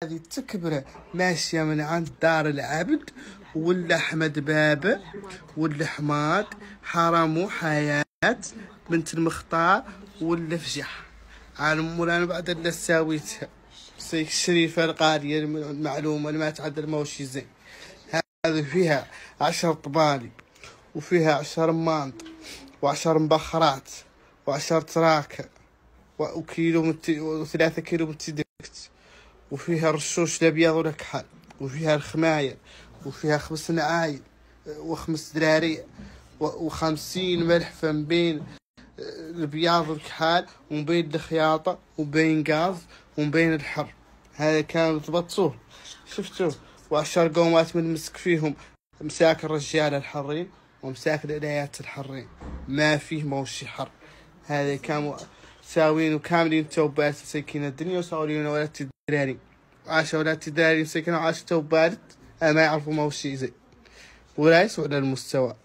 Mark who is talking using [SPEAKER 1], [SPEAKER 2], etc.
[SPEAKER 1] هذه تكبره ماشية من عند دار العبد ولا أحمد بابا ولا حماد حرمو حياة بنت المختار ولا فجح على مولانا بعد اللي ساويتها سيك الشريفة القارية المعلومة اللي ما تعدل موشي زين. هذه فيها 10 طبالي وفيها 10 مانط و10 مبخرات و10 تراكة وكيلو و3 كيلو متدكت، وفيها الرشوش الابيض والكحل، وفيها الخماية، وفيها 5 نعايل و5 درارية و50 ملحفة من بين البياض والكحال ومن بين الخياطة وبين غاز ومن بين الحر. هذا كانوا تبطوه شفتوه. و10 قومات من مسك فيهم مساك الرجال الحرين ومساك الإليات الحرين، ما فيه موشي حر. هذا كانوا ساوين وكاملين توبات مساكين الدنيا وساولين ولات الدراري عاشوا ولات الدراري مساكين وعاشوا توبات ما يعرفوا موشي زي ولا يسوى للمستوى.